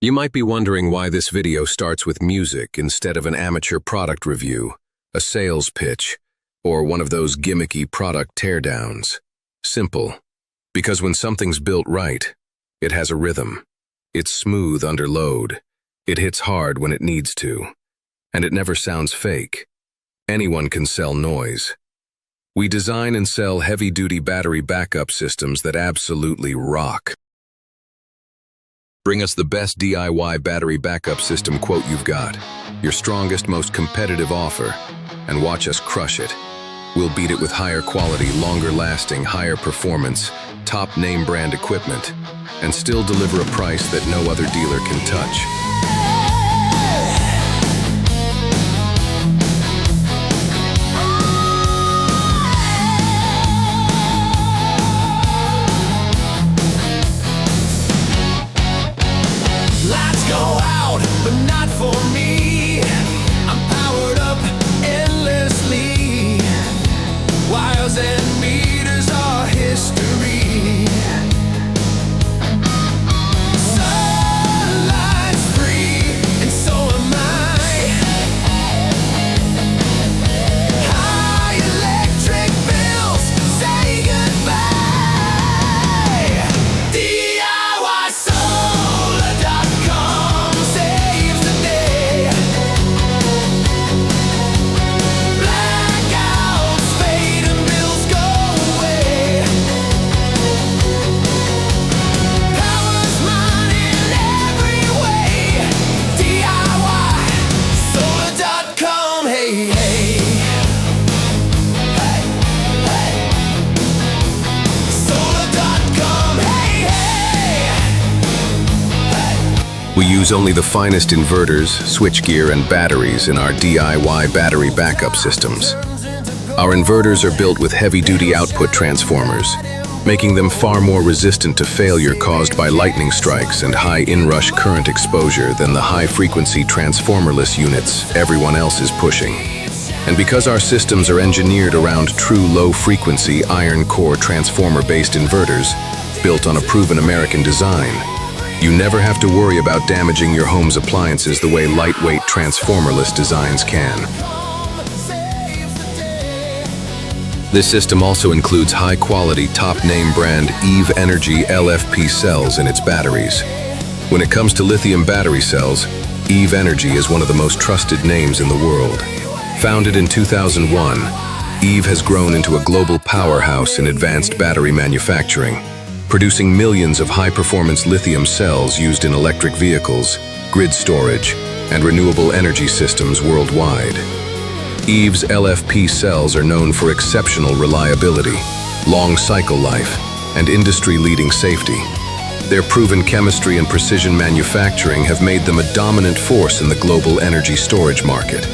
You might be wondering why this video starts with music instead of an amateur product review, a sales pitch, or one of those gimmicky product teardowns. Simple. Because when something's built right, it has a rhythm. It's smooth under load. It hits hard when it needs to. And it never sounds fake. Anyone can sell noise. We design and sell heavy-duty battery backup systems that absolutely rock. Bring us the best DIY battery backup system quote you've got, your strongest, most competitive offer, and watch us crush it. We'll beat it with higher quality, longer lasting, higher performance, top name brand equipment, and still deliver a price that no other dealer can touch. Lights go out, but not for me. I'm powered up endlessly. Wires and meters are history. Sunlight's free, and so am I. High electric bills, say goodbye. DIY Solar.com saves the day. Blackouts fade and bills go away. Power's mine in every way. DIY Solar.com, hey, hey. Hey, hey. Solar.com, hey, hey. We use only the finest inverters, switchgear, and batteries in our DIY battery backup systems. Our inverters are built with heavy-duty output transformers, making them far more resistant to failure caused by lightning strikes and high inrush current exposure than the high-frequency transformerless units everyone else is pushing. And because our systems are engineered around true low-frequency iron core transformer-based inverters, built on a proven American design, you never have to worry about damaging your home's appliances the way lightweight transformerless designs can. This system also includes high-quality, top-name brand EVE Energy LFP cells in its batteries. When it comes to lithium battery cells, EVE Energy is one of the most trusted names in the world. Founded in 2001, EVE has grown into a global powerhouse in advanced battery manufacturing, producing millions of high-performance lithium cells used in electric vehicles, grid storage, and renewable energy systems worldwide. EVE's LFP cells are known for exceptional reliability, long cycle life, and industry-leading safety. Their proven chemistry and precision manufacturing have made them a dominant force in the global energy storage market.